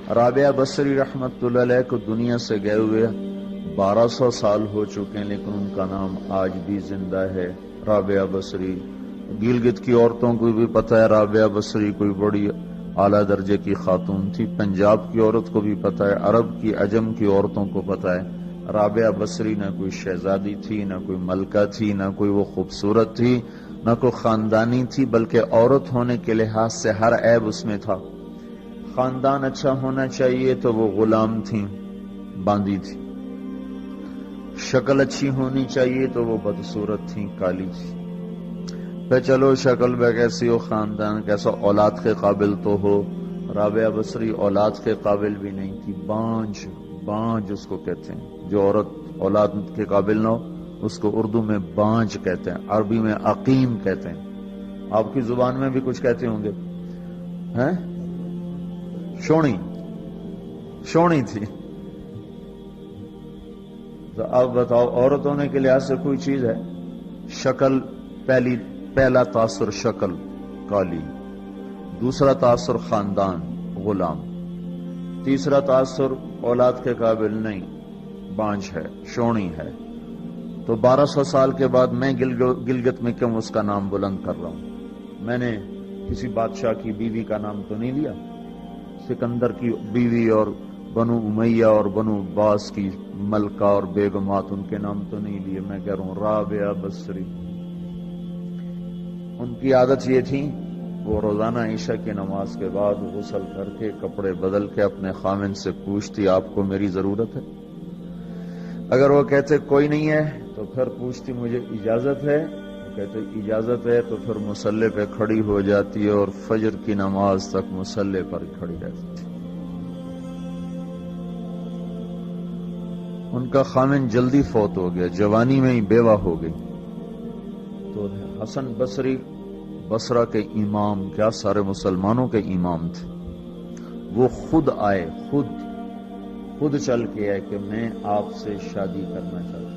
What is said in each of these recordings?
رابعہ بصری رحمت اللہ علیہ کو دنیا سے گئے ہوئے 1200 سال ہو چکے ہیں، لیکن ان کا نام آج بھی زندہ ہے، رابعہ بصری۔ گلگت کی عورتوں کو بھی پتہ ہے رابعہ بصری کوئی بڑی اعلیٰ درجے کی خاتون تھی، پنجاب کی عورت کو بھی پتہ ہے، عرب کی عجم کی عورتوں کو پتہ ہے رابعہ بصری نہ کوئی شہزادی تھی، نہ کوئی ملکہ تھی، نہ کوئی وہ خوبصورت تھی، نہ کوئی خاندانی تھی، بلکہ عورت ہونے کے لحاظ سے ہر عیب اس میں تھا۔ خاندان اچھا ہونا چاہیے تو وہ غلام تھیں، باندی تھی۔ شکل اچھی ہونی چاہیے تو وہ بدصورت تھیں، کالی تھی۔ پہ چلو شکل بے کیسی ہو، خاندان کیسا، اولاد کے قابل تو ہو۔ رابعہ بصری اولاد کے قابل بھی نہیں تھی، بانج اس کو کہتے ہیں، جو عورت اولاد کے قابل نہ ہو اس کو اردو میں بانج کہتے ہیں، عربی میں عقیم کہتے ہیں۔ آپ کی زبان میں بھی کچھ کہتے ہوں گے، ہیں؟ شونی تھی۔ تو اب بتاؤ، عورت ہونے کے لحاظ سے کوئی چیز ہے؟ شکل، پہلا تاثر شکل کالی، دوسرا تاثر خاندان غلام، تیسرا تاثر اولاد کے قابل نہیں، بانج ہے، شونی ہے۔ تو 1200 سال کے بعد میں گلگت میں کیوں اس کا نام بلند کر رہا ہوں؟ میں نے کسی بادشاہ کی بیوی کا نام تو نہیں لیا، سکندر کی بیوی اور بنو امیہ اور بنو عباس کی ملکہ اور بیگمات، ان کے نام تو نہیں لیے۔ میں کہہ رہا ہوں رابعہ بصری، ان کی عادت یہ تھی وہ روزانہ عشاء کی نماز کے بعد غسل کر کے کپڑے بدل کے اپنے خامن سے پوچھتی آپ کو میری ضرورت ہے؟ اگر وہ کہتے کوئی نہیں ہے تو پھر پوچھتی مجھے اجازت ہے؟ وہ کہتے اجازت ہے تو پھر مصلی پہ کھڑی ہو جاتی ہے اور فجر کی نماز تک مصلی پر کھڑی رہتی تھی۔ ان کا خامن جلدی فوت ہو گیا، جوانی میں ہی بیوہ ہو گئی۔ تو حسن بصری بصرہ کے امام، کیا سارے مسلمانوں کے امام تھے، وہ خود آئے، خود چل کے آئے کہ میں آپ سے شادی کرنا چاہتا ہوں۔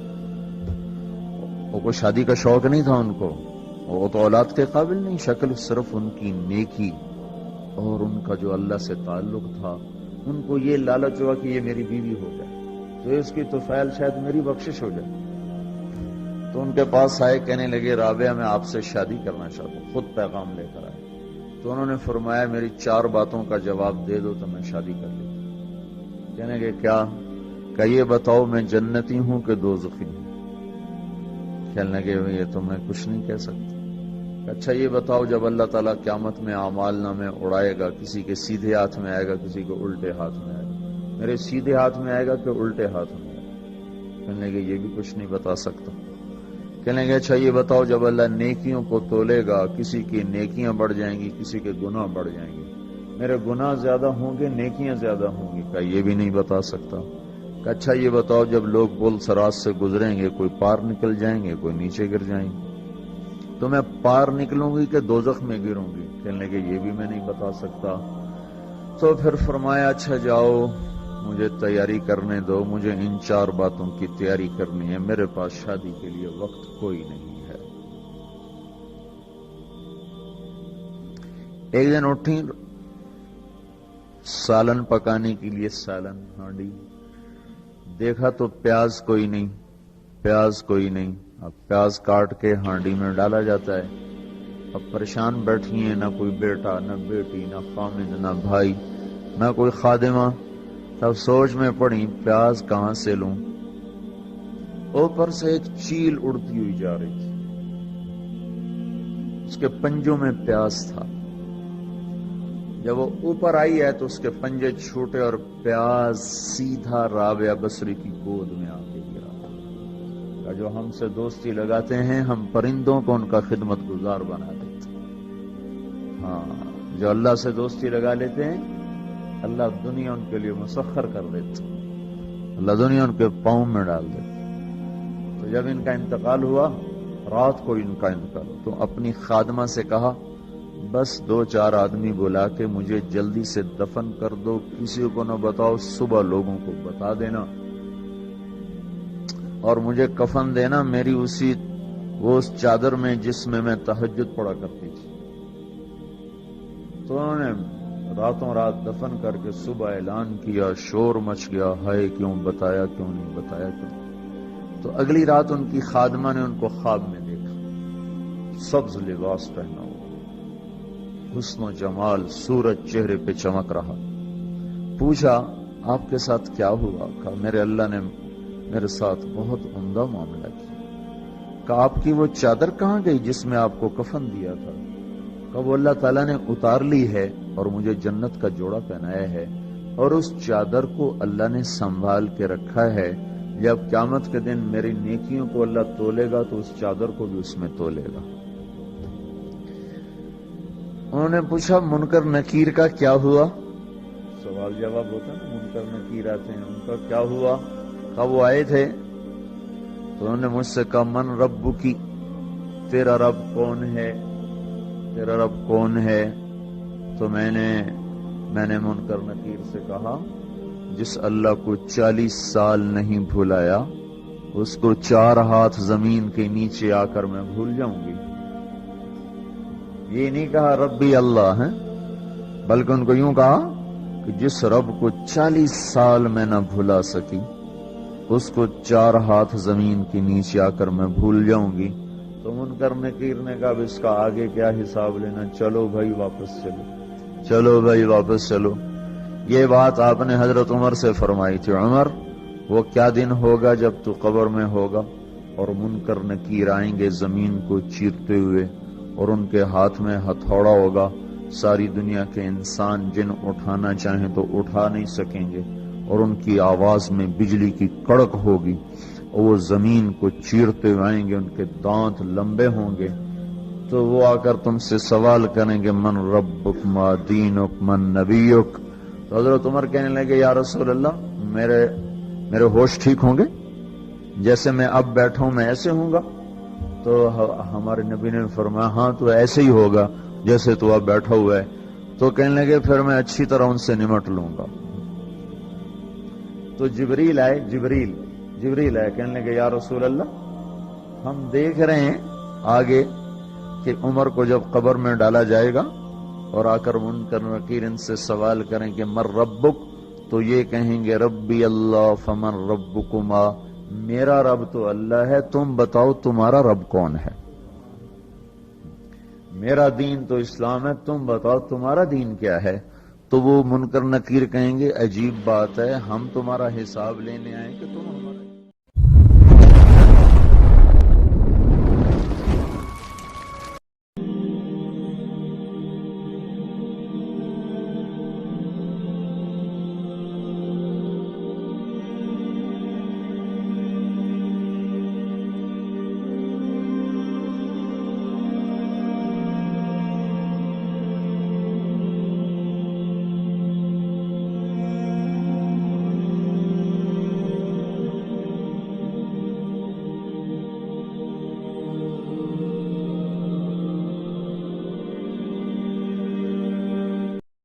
وہ کوئی شادی کا شوق نہیں تھا ان کو، وہ تو اولاد کے قابل نہیں، شکل صرف ان کی نیکی اور ان کا جو اللہ سے تعلق تھا، ان کو یہ لالچ ہوا کہ یہ میری بیوی ہو جائے تو اس کی توفیل شاید میری بخشش ہو جائے۔ تو ان کے پاس آئے، کہنے لگے رابعہ میں آپ سے شادی کرنا چاہتا ہوں، خود پیغام لے کر آئے۔ تو انہوں نے فرمایا میری 4 باتوں کا جواب دے دو تو میں شادی کر لیتا ہوں۔ کہنے لگے کیا؟ کہ یہ بتاؤ میں جنتی ہوں کہ دوزخی ہوں؟ کہنے لگے یہ تو میں کچھ نہیں کہہ سکتا۔ اچھا یہ بتاؤ جب اللہ تعالیٰ قیامت میں اعمال نامے اڑائے گا، کسی کے سیدھے ہاتھ میں آئے گا، کسی کو الٹے ہاتھ میں آئے گا، میرے سیدھے ہاتھ میں آئے گا کہ الٹے ہاتھ میں آئے گا؟ کہنے لگے یہ بھی کچھ نہیں بتا سکتا۔ کہنے لگے اچھا یہ بتاؤ جب اللہ نیکیوں کو تولے گا، کسی کی نیکیاں بڑھ جائیں گی، کسی کے گناہ بڑھ جائیں گے، میرے گناہ زیادہ ہوں گے نیکیاں زیادہ ہوں گی؟ کہ یہ بھی نہیں بتا سکتا۔ کہ اچھا یہ بتاؤ جب لوگ پل صراط سے گزریں گے، کوئی پار نکل جائیں گے، کوئی نیچے گر جائیں گے، تو میں پار نکلوں گی کہ دوزخ میں گروں گی؟ کہنے لگے یہ بھی میں نہیں بتا سکتا۔ تو پھر فرمایا اچھا جاؤ مجھے تیاری کرنے دو، مجھے ان 4 باتوں کی تیاری کرنی ہے، میرے پاس شادی کے لیے وقت کوئی نہیں ہے۔ ایک دن اٹھی سالن پکانے کے لیے، سالن ہانڈی، دیکھا تو پیاز کوئی نہیں، اب پیاز کاٹ کے ہانڈی میں ڈالا جاتا ہے۔ اب پریشان بیٹھی ہیں، نہ کوئی بیٹا، نہ بیٹی، نہ خامد، نہ بھائی، نہ کوئی خادمہ۔ تب سوچ میں پڑی پیاز کہاں سے لوں؟ اوپر سے ایک چیل اڑتی ہوئی جا رہی تھی، اس کے پنجوں میں پیاز تھا۔ جب وہ اوپر آئی ہے تو اس کے پنجے چھوٹے اور پیاز سیدھا رابعہ بصری کی گود میں آ کے گرا۔ جو ہم سے دوستی لگاتے ہیں ہم پرندوں کو ان کا خدمت گزار بنا دیتے ہیں۔ ہاں، جو اللہ سے دوستی لگا لیتے ہیں اللہ دنیا ان کے لیے مسخر کر دیتا، اللہ دنیا ان کے پاؤں میں ڈال دیتا۔ تو جب ان کا انتقال ہوا، رات کو ان کا انتقال، تو اپنی خادمہ سے کہا بس 2-4 آدمی بلا کے مجھے جلدی سے دفن کر دو، کسی کو نہ بتاؤ، صبح لوگوں کو بتا دینا اور مجھے کفن دینا میری اس چادر میں جس میں میں تہجد پڑھا کرتی تھی۔ تو انہوں نے راتوں رات دفن کر کے صبح اعلان کیا، شور مچ گیا، ہائے کیوں بتایا، کیوں نہیں بتایا، کیوں؟ تو اگلی رات ان کی خادمہ نے ان کو خواب میں دیکھا، سبز لباس پہنا ہوا، حسن و جمال، سورج چہرے پہ چمک رہا۔ پوچھا آپ کے ساتھ کیا ہوا؟ کہا میرے اللہ نے میرے ساتھ بہت عمدہ معاملہ کیا۔ کہا آپ کی وہ چادر کہاں گئی جس میں آپ کو کفن دیا تھا؟ کہا وہ اللہ تعالیٰ نے اتار لی ہے اور مجھے جنت کا جوڑا پہنایا ہے، اور اس چادر کو اللہ نے سنبھال کے رکھا ہے، جب قیامت کے دن میری نیکیوں کو اللہ تولے گا تو اس چادر کو بھی اس میں تولے گا۔ انہوں نے پوچھا منکر نکیر کا کیا ہوا؟ سوال جواب ہوتا ہے نا، منکر نکیر آتے ہیں، ان کا کیا ہوا؟ کہا وہ آئے تھے تو انہوں نے مجھ سے کہا من رب کی، تیرا رب کون ہے، تیرا رب کون ہے؟ تو میں نے منکر نکیر سے کہا جس اللہ کو 40 سال نہیں بھلایا اس کو 4 ہاتھ زمین کے نیچے آ کر میں بھول جاؤں گی۔ یہ نہیں کہا ربی اللہ ہے، بلکہ ان کو یوں کہا کہ جس رب کو 40 سال میں نہ بھلا سکی اس کو 4 ہاتھ زمین کے نیچے آ کر میں بھول جاؤں گی۔ تو منکر نکیر نے کہا اس کا آگے کیا حساب لینا، چلو بھائی واپس چلو، چلو بھائی واپس چلو۔ یہ بات آپ نے حضرت عمر سے فرمائی تھی، عمر وہ کیا دن ہوگا جب تو قبر میں ہوگا اور منکر نکیر آئیں گے زمین کو چیرتے ہوئے، اور ان کے ہاتھ میں ہتھوڑا ہوگا، ساری دنیا کے انسان جن اٹھانا چاہیں تو اٹھا نہیں سکیں گے، اور ان کی آواز میں بجلی کی کڑک ہوگی، اور وہ زمین کو چیرتے ہوئے آئیں گے، ان کے دانت لمبے ہوں گے، تو وہ آ کر تم سے سوال کریں گے من ربک ما دینک من نبیک۔ تو حضرت عمر کہنے لگے یا رسول اللہ میرے ہوش ٹھیک ہوں گے؟ جیسے میں اب بیٹھا ہوں میں ایسے ہوں گا؟ تو ہمارے نبی نے فرمایا ہاں تو ایسے ہی ہوگا جیسے تو اب بیٹھا ہوا ہے۔ تو کہنے لگے پھر میں اچھی طرح ان سے نمٹ لوں گا۔ تو جبریل آئے، جبریل آئے، کہنے لگے یا رسول اللہ ہم دیکھ رہے ہیں آگے کہ عمر کو جب قبر میں ڈالا جائے گا اور آ کر منکر نکیر ان سے سوال کریں کہ من ربک، تو یہ کہیں گے ربی اللہ فمن ربکما، میرا رب تو اللہ ہے، تم بتاؤ تمہارا رب کون ہے؟ میرا دین تو اسلام ہے، تم بتاؤ تمہارا دین کیا ہے؟ تو وہ منکر نکیر کہیں گے عجیب بات ہے، ہم تمہارا حساب لینے آئے کہ تم ہمارا